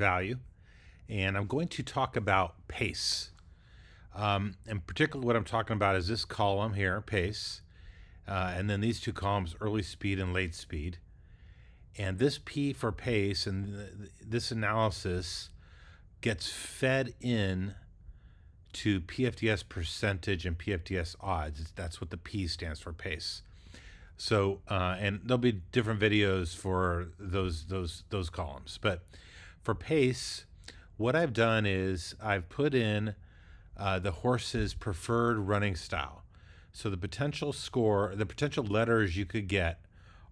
value, and I'm going to talk about pace. And particularly what I'm talking about is this column here, pace, and then these two columns, early speed and late speed. And this P for pace and this analysis gets fed in to PFDS percentage and PFDS odds. That's what the P stands for, pace. So, and there'll be different videos for those columns. But for pace, what I've done is I've put in the horse's preferred running style. So the potential score, the potential letters you could get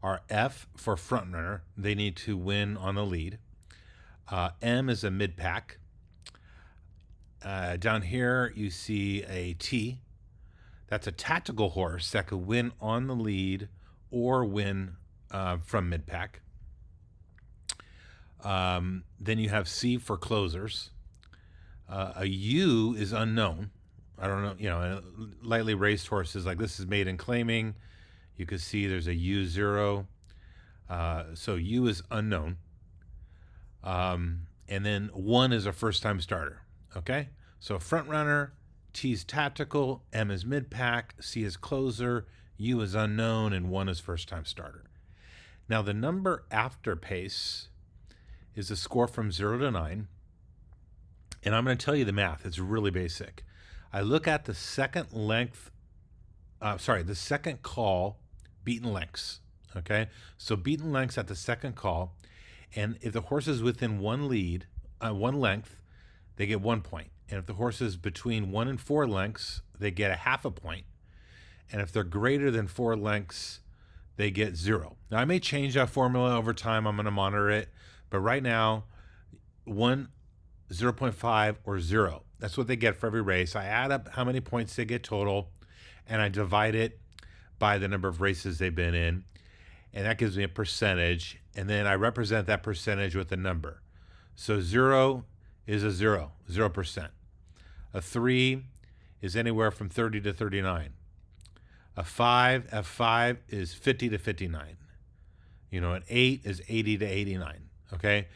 are F for front runner. They need to win on the lead. M is a mid pack. Down here you see a T. That's a tactical horse that could win on the lead or win from mid pack. Then you have C for closers. A U is unknown. I don't know, lightly raced horses like this is maiden claiming. You can see there's a U0. So U is unknown. And then 1 is a first time starter. Okay. So front runner, T is tactical, M is mid pack, C is closer, U is unknown, and 1 is first time starter. Now the number after pace is a score from 0 to 9. And I'm going to tell you the math. It's really basic. I look at the second call beaten lengths. Okay. So beaten lengths at the second call. And if the horse is within one length, they get 1 point. And if the horse is between 1 and 4 lengths, they get a half a point. And if they're greater than 4 lengths, they get 0. Now I may change that formula over time. I'm going to monitor it. But right now, 1, 0.5, or 0. That's what they get for every race. I add up how many points they get total, and I divide it by the number of races they've been in. And that gives me a percentage. And then I represent that percentage with a number. So 0 is a 0%. A 3 is anywhere from 30 to 39. A 5, F5 is 50 to 59. An 8 is 80 to 89. Okay.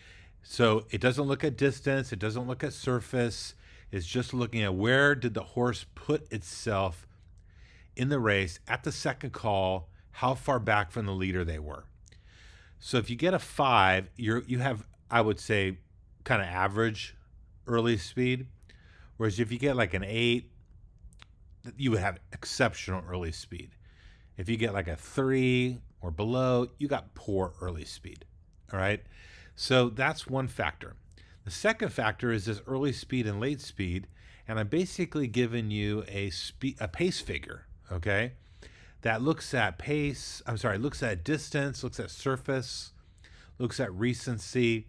So it doesn't look at distance. It doesn't look at surface. It's just looking at where did the horse put itself in the race at the second call, how far back from the leader they were. So if you get a 5, you have, I would say, kind of average early speed. Whereas if you get like an 8, you would have exceptional early speed. If you get like a 3 or below, you got poor early speed. All right. So that's one factor. The second factor is this early speed and late speed. And I'm basically giving you a pace figure. Okay. That looks at looks at distance, looks at surface, looks at recency.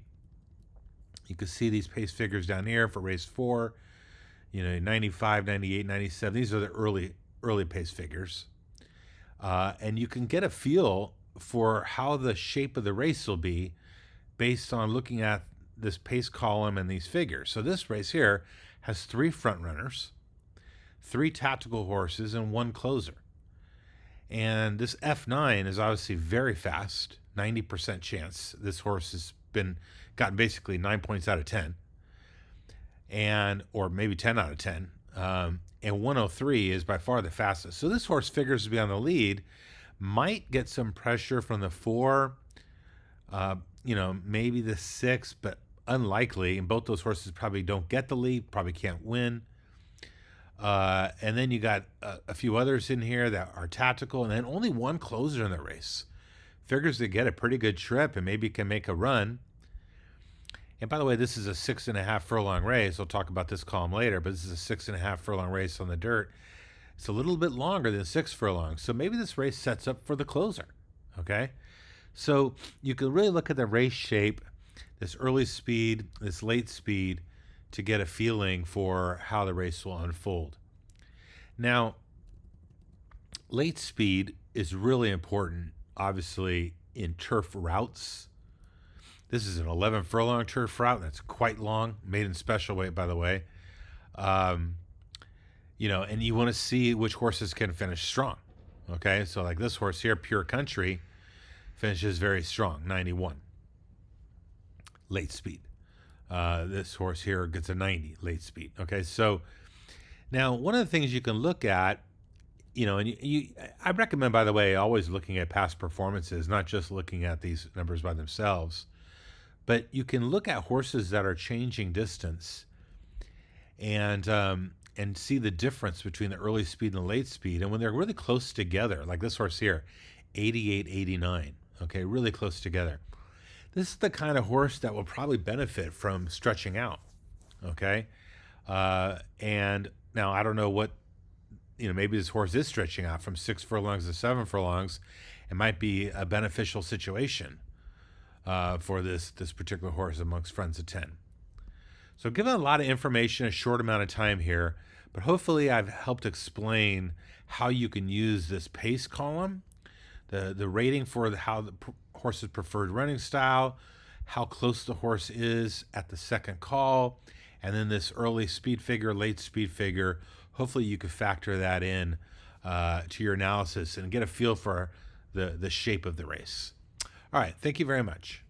You can see these pace figures down here for race 4, 95, 98, 97. These are the early pace figures. And you can get a feel for how the shape of the race will be based on looking at this pace column and these figures. So this race here has 3 front runners, 3 tactical horses, and 1 closer. And this F9 is obviously very fast, 90% chance. This horse has gotten basically 9 points out of 10, or maybe 10 out of 10. And 103 is by far the fastest. So this horse figures to be on the lead, might get some pressure from the 4, maybe the 6, but unlikely. And both those horses probably don't get the lead, probably can't win. And then you got a few others in here that are tactical, and then only 1 closer in the race. Figures to get a pretty good trip and maybe can make a run. And by the way, this is a 6.5 furlong race. We'll talk about this column later, but this is a 6.5 furlong race on the dirt. It's a little bit longer than 6 furlongs. So maybe this race sets up for the closer. Okay. So you can really look at the race shape, this early speed, this late speed, to get a feeling for how the race will unfold. Now, late speed is really important, obviously, in turf routes. This is an 11 furlong turf route. That's quite long, made in special weight, by the way. And you want to see which horses can finish strong. Okay, so like this horse here, Pure Country, finishes very strong, 91. Late speed. This horse here gets a 90 late speed. Okay, so now one of the things you can look at, I recommend, by the way, always looking at past performances, not just looking at these numbers by themselves, but you can look at horses that are changing distance and see the difference between the early speed and the late speed. And when they're really close together, like this horse here, 88, 89, okay, really close together. This is the kind of horse that will probably benefit from stretching out, okay? And now I don't know what, maybe this horse is stretching out from 6 furlongs to 7 furlongs. It might be a beneficial situation for this particular horse amongst friends of 10. So I've given a lot of information in a short amount of time here, but hopefully I've helped explain how you can use this pace column, the rating for how the horse's preferred running style, how close the horse is at the second call, and then this early speed figure, late speed figure. Hopefully you can factor that in to your analysis and get a feel for the shape of the race. All right, thank you very much.